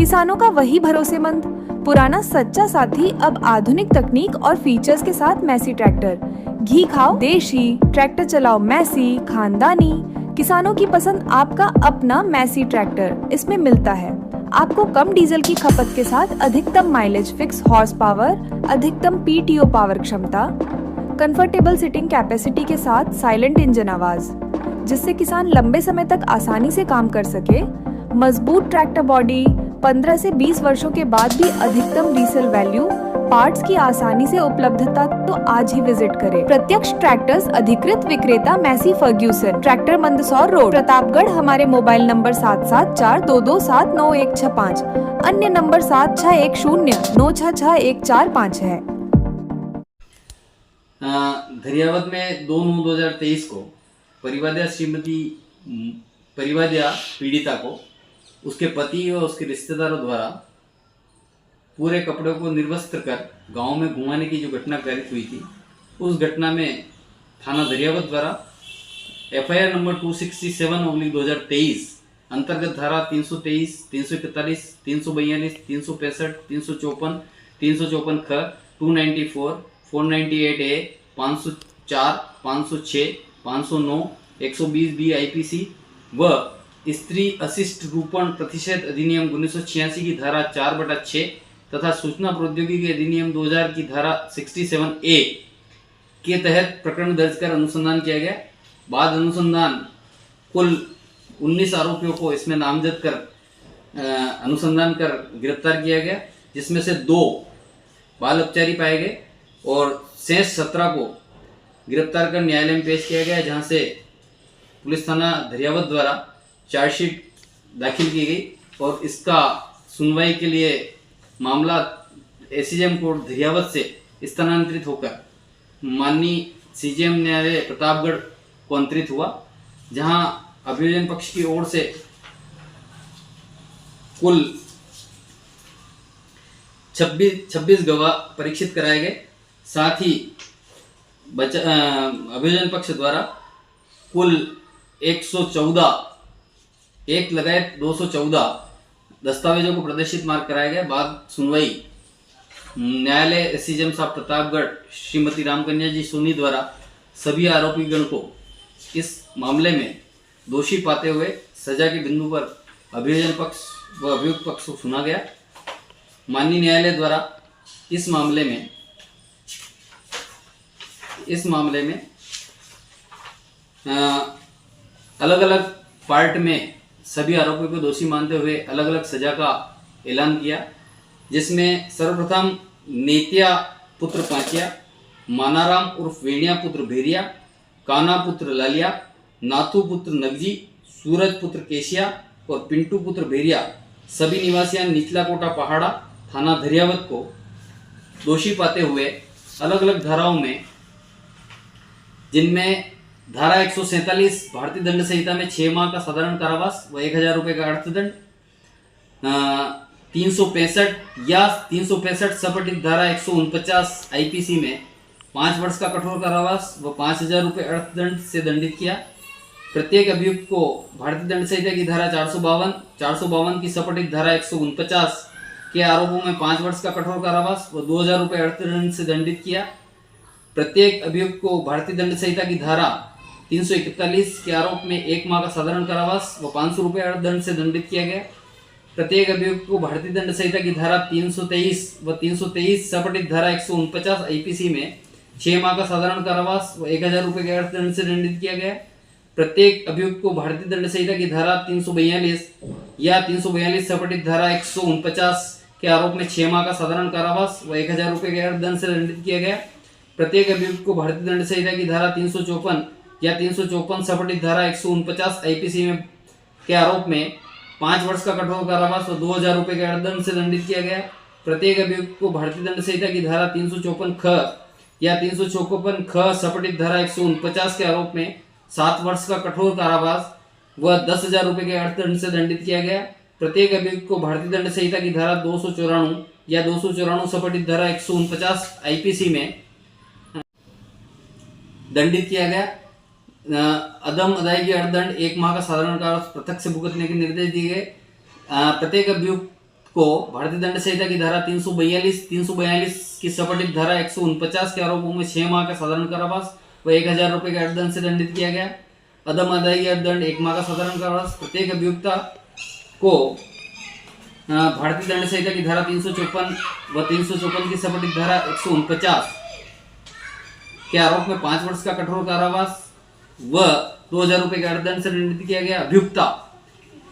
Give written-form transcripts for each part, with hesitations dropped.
किसानों का वही भरोसेमंद पुराना सच्चा साथी अब आधुनिक तकनीक और फीचर्स के साथ मैसी ट्रैक्टर। घी खाओ देशी, ट्रैक्टर चलाओ मैसी, खानदानी। किसानों की पसंद आपका अपना मैसी ट्रैक्टर इसमें मिलता है। आपको कम डीजल की खपत के साथ अधिकतम माइलेज, फिक्स हॉर्स पावर, अधिकतम पीटीओ पावर क्षमता, कंफर्टेबल सिटिंग कैपेसिटी के साथ साइलेंट इंजन आवाज, जिससे किसान लंबे समय तक आसानी से काम कर सके। मजबूत ट्रैक्टर बॉडी, 15 से 20 वर्षों के बाद भी अधिकतम रीसेल वैल्यू, पार्ट्स की आसानी से उपलब्धता। तो आज ही विजिट करें प्रत्यक्ष ट्रैक्टर्स अधिकृत विक्रेता Massey Ferguson, tractor Mandsaur road, Pratapgarh. हमारे मोबाइल नंबर 7742279165, अन्य नंबर 7610966145 है। धरियावत में 2/9/2023 को परिवाद्या पीड़िता को उसके पति और उसके रिश्तेदारों द्वारा पूरे कपड़ों को निर्वस्त्र कर गांव में घुमाने की जो घटना घटित हुई थी, उस घटना में थाना दरियावत द्वारा FIR नंबर 267/2023 अंतर्गत धारा 323, 341, 342, 365, 354, 354 ख, 294, 498A, 504, 506, 509, 120B IPC व स्त्री अशिष्ट रूपण प्रतिषेध अधिनियम 1986 की धारा 4/6 तथा सूचना प्रौद्योगिकी अधिनियम 2000 की धारा 67A के तहत प्रकरण दर्ज कर अनुसंधान किया गया। बाद अनुसंधान कुल 19 आरोपियों को इसमें नामजद कर अनुसंधान कर गिरफ्तार किया गया, जिसमें से 2 बाल अपचारी पाए गए और शेष 17 को गिरफ्तार कर न्यायालय में पेश किया गया, जहां से पुलिस थाना धरियावत द्वारा चार्जशीट दाखिल की गई और इसका सुनवाई के लिए मामला SCM कोर्ट धरियावत से स्थानांतरित होकर माननीय CJM न्यायालय प्रतापगढ़ को अंतरित हुआ, जहां अभियोजन पक्ष की ओर से कुल 26 गवाह परीक्षित कराए गए। साथ ही अभियोजन पक्ष द्वारा कुल 214 दस्तावेजों को प्रदर्शित मार्क कराया गया। बाद सुनवाई न्यायालय SCM साहब प्रतापगढ़ श्रीमती रामकन्या जी सोनी द्वारा सभी आरोपीगण को इस मामले में दोषी पाते हुए सजा के बिंदु पर अभियोजन पक्ष व अभियुक्त पक्ष को सुना गया। माननीय न्यायालय द्वारा इस मामले में अलग अलग पार्ट में सभी आरोपियों को दोषी मानते हुए अलग अलग सजा का ऐलान किया, जिसमें सर्वप्रथम नेत्या पुत्र पांचिया, मानाराम उर्फ वेणिया पुत्र भेरिया, काना पुत्र लालिया, नाथू पुत्र नगजी, सूरज पुत्र केशिया और पिंटू पुत्र भेरिया सभी निवासियां निचला कोटा पहाड़ा थाना धरियावत को दोषी पाते हुए अलग अलग धाराओं में, जिनमें धारा 147 भारतीय दंड संहिता में 6 माह का साधारण कारावास व 1000 रुपये का अर्थदंड, 365 या 365 सपटित धारा 149 IPC में 5 वर्ष का कठोर कारावास व 5000 रुपये अर्थदंड से दंडित किया। प्रत्येक अभियुक्त को भारतीय दंड संहिता की धारा 452 की सपटित धारा 149 के आरोपों में 5 वर्ष का कठोर कारावास व 2000 रुपये अर्थदंड से दंडित किया। प्रत्येक अभियुक्त को भारतीय दंड संहिता की धारा 341 के आरोप में 1 माह का साधारण कारावास व 500 रुपये अर्थदंड से दंडित किया गया। प्रत्येक अभियुक्त को भारतीय दंड संहिता की धारा 323 व 323 सपटित धारा 149 IPC में 6 माह का साधारण कारावास व 1000 रुपये के अर्थदंड से दंडित किया गया। प्रत्येक अभियुक्त को भारतीय दंड संहिता की धारा 342 या 342 सपटित धारा 149 के आरोप में 6 माह का साधारण कारावास व 1000 रुपये के अर्थदंड से दंडित किया गया। प्रत्येक अभियुक्त को भारतीय दंड संहिता की धारा 354 या 354 सपटित धारा 149 IPC में के आरोप में 5 वर्ष का कठोर कारावास व 2000 रुपये के अर्थदंड से दंडित किया गया। प्रत्येक अभियुक्त को भारतीय दंड संहिता की धारा 354 ख या 354 ख सपटित धारा 149 के आरोप में 7 वर्ष का कठोर कारावास व 10,000 रुपये के अर्थदंड से दंडित किया गया। प्रत्येक अभियुक्त को भारतीय दंड संहिता की धारा 294 या 294 सपटित धारा 149 IPC में दंडित किया गया। अदम अदायगी अर्थदंड 1 माह का साधारण कारावास पृथक से भुगतने के निर्देश दिए गए। प्रत्येक अभियुक्त को भारतीय दंड संहिता की धारा 342 की सपटित धारा 149 के आरोपों में 6 माह का साधारण कारावास व 1000 रुपए के अर्थदंड से दंडित किया गया। अदम अदायगी अर्थदंड 1 माह का साधारण कारावास। प्रत्येक अभियुक्ता को भारतीय दंड संहिता की धारा 354 व 354 की सपटित धारा 149 के आरोप में 5 वर्ष का कठोर कारावास व 2000 रुपए के अर्थदंड से दंडित किया गया। अभियुक्ता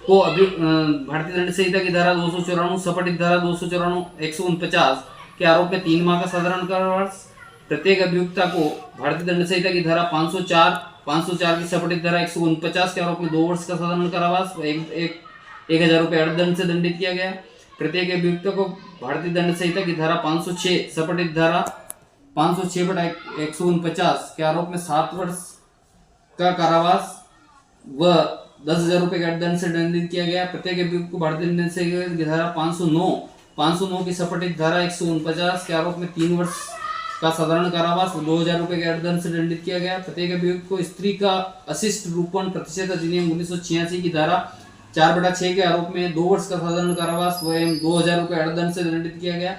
को भारतीय दंड संहिता की धारा 294 सपटित धारा 294 149 के आरोप में 3 माह का साधारण कारावास। प्रत्येक अभियुक्ता को भारतीय दंड संहिता की धारा 504 की सपटित धारा 149 के आरोप में 2 वर्ष का साधारण कारावास व 1000 रुपए अर्थदंड से दंडित किया गया। प्रत्येक अभियुक्त को भारतीय दंड संहिता की धारा 506 सपटित धारा 506/149 के आरोप में 7 वर्ष का कारावास व 10,000 रुपए के अर्थदंड से दंडित किया गया। प्रत्येक अभियुक्त को भारतीय दंड संहिता की धारा 509 की सपटित धारा 149 के आरोप में 3 वर्ष का साधारण कारावास व 2000 रुपए के अर्थदंड से दंडित किया गया। प्रत्येक अभियुक्त को स्त्री का अशिष्ट रूपण प्रतिषेध अधिनियम 1986 की धारा 4/6 के आरोप में 2 वर्ष का साधारण कारावास व 2000 रुपए अर्थदंड से दंडित किया गया।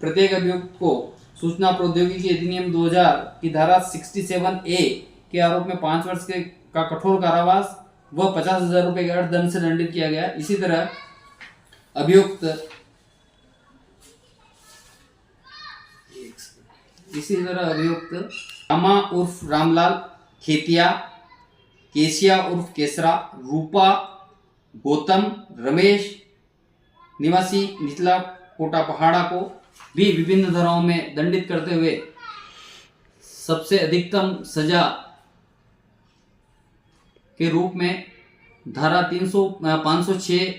प्रत्येक अभियुक्त को सूचना प्रौद्योगिकी अधिनियम 2000 की धारा 67A के आरोप में 5 वर्ष का कठोर कारावास व 50,000 रुपए के अर्थदंड से दंडित किया गया। इसी तरह अभियुक्त रामा उर्फ रामलाल, खेतिया, केसिया उर्फ केसरा, रूपा, गौतम, रमेश निवासी निचला कोटा पहाड़ा को भी विभिन्न धाराओं में दंडित करते हुए सबसे अधिकतम सजा के रूप में धारा 506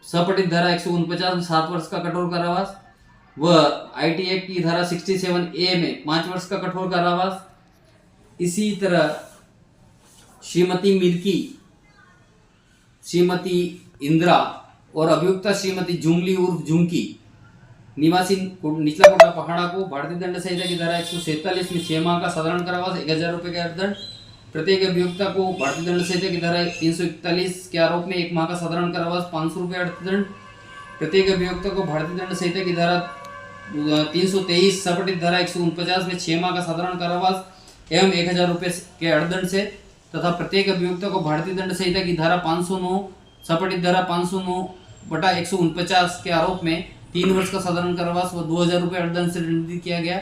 सपटित धारा 149 में 7 वर्ष का कठोर कारावास व आईटी एक्ट की धारा 67A में 5 वर्ष का कठोर कारावास। इसी तरह श्रीमती मिर्की, श्रीमती इंदिरा और अभियुक्ता श्रीमती जुंगली उर्फ झुमकी निवासी निचला कोटा पहाड़ा को भारतीय दंड संहिता की धारा 147 में 6 माह का साधारण कारावास 1000 रुपए का अर्थदंड। प्रत्येक अभियुक्ता को भारतीय दंड संहिता की धारा 341 के आरोप में 1 माह का साधारण कारावास 500 रुपए अर्थदंड। प्रत्येक अभियुक्ता को भारतीय दंड संहिता की धारा 323 सपटित धारा 149 में 6 माह का साधारण कारावास एवं 1000 रुपए के अर्थदंड से तथा प्रत्येक अभियुक्ता को भारतीय दंड संहिता की धारा 509 सपटित धारा 509/149 के आरोप में 3 वर्ष का साधारण कारावास व 2000 रुपए अर्थदंड से दंडित किया गया।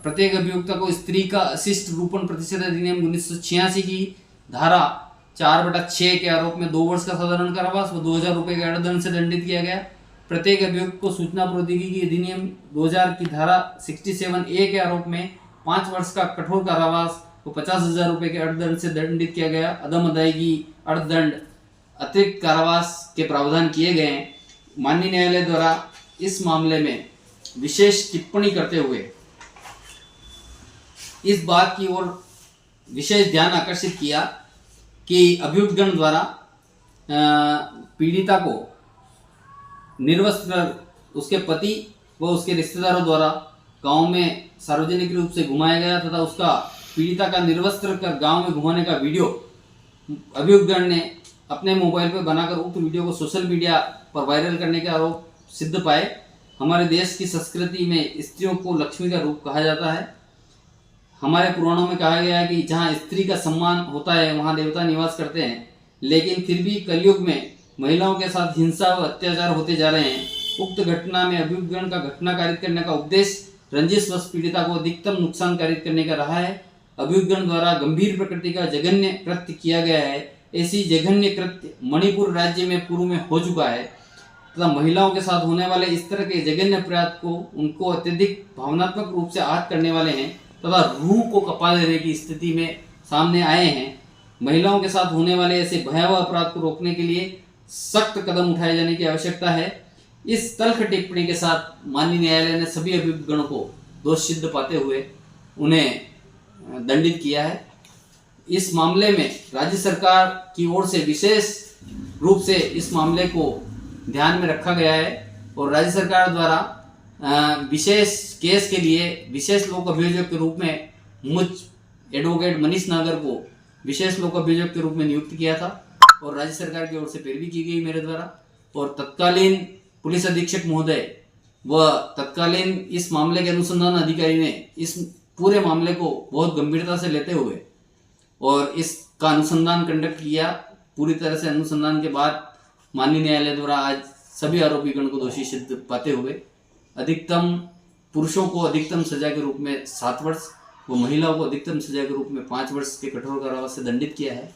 प्रत्येक अभियुक्ता को स्त्री का अशिष्ट रूपण प्रतिषेध अधिनियम 1986 की धारा 4/6 के आरोप में 2 वर्ष का साधारण कारावास व 2000 रुपए के अर्थदंड से दंडित किया गया। प्रत्येक अभियुक्त को सूचना प्रौद्योगिकी अधिनियम 2000 की धारा 67A के आरोप में 5 वर्ष का कठोर कारावास व 50,000 रुपए के अर्थदंड से दंडित किया गया। अदम अदायगी अर्थदंड अतिरिक्त कारावास के प्रावधान किए गए हैं। माननीय न्यायालय द्वारा इस मामले में विशेष टिप्पणी करते हुए इस बात की ओर विशेष ध्यान आकर्षित किया कि अभियुक्तगण द्वारा पीड़िता को निर्वस्त्र उसके पति व उसके रिश्तेदारों द्वारा गांव में सार्वजनिक रूप से घुमाया गया तथा उसका पीड़िता का निर्वस्त्र कर गांव में घुमाने का वीडियो अभियुक्तगण ने अपने मोबाइल पर बनाकर उक्त वीडियो को सोशल मीडिया पर वायरल करने के आरोप सिद्ध पाए। हमारे देश की संस्कृति में स्त्रियों को लक्ष्मी का रूप कहा जाता है। हमारे पुराणों में कहा गया है कि जहाँ स्त्री का सम्मान होता है वहाँ देवता निवास करते हैं, लेकिन फिर भी कलयुग में महिलाओं के साथ हिंसा व अत्याचार होते जा रहे हैं। उक्त घटना में अभियुक्तगण का घटना कारित करने का उद्देश्य रंजिशवश पीड़िता को अधिकतम नुकसान कारित करने का रहा है। अभियुक्तगण द्वारा गंभीर प्रकृति का जघन्य कृत्य किया गया है। ऐसी जघन्य कृत्य मणिपुर राज्य में पूर्व में हो चुका है तथा महिलाओं के साथ होने वाले इस तरह के जघन्य अपराध को उनको अत्यधिक भावनात्मक रूप से आहत करने वाले हैं तथा रूह को कपा देने की स्थिति में सामने आए हैं। महिलाओं के साथ होने वाले ऐसे भयावह अपराध को रोकने के लिए सख्त कदम उठाए जाने की आवश्यकता है। इस तल्ख टिप्पणी के साथ माननीय न्यायालय ने सभी अभियुक्तगणों को दोष सिद्ध पाते हुए उन्हें दंडित किया है। इस मामले में राज्य सरकार की ओर से विशेष रूप से इस मामले को ध्यान में रखा गया है और राज्य सरकार द्वारा विशेष केस के लिए विशेष लोक अभियोजक के रूप में मुझ एडवोकेट मनीष नागर को विशेष लोक अभियोजक के रूप में नियुक्त किया था और राज्य सरकार की ओर से पैरवी की गई मेरे द्वारा और तत्कालीन पुलिस अधीक्षक महोदय व तत्कालीन इस मामले के अनुसंधान अधिकारी ने इस पूरे मामले को बहुत गंभीरता से लेते हुए और इसका अनुसंधान कंडक्ट किया। पूरी तरह से अनुसंधान के बाद माननीय न्यायालय द्वारा आज सभी आरोपीगण को दोषी सिद्ध पाते हुए अधिकतम पुरुषों को अधिकतम सजा के रूप में 7 वर्ष व महिलाओं को अधिकतम सजा के रूप में 5 वर्ष के कठोर कारावास से दंडित किया है।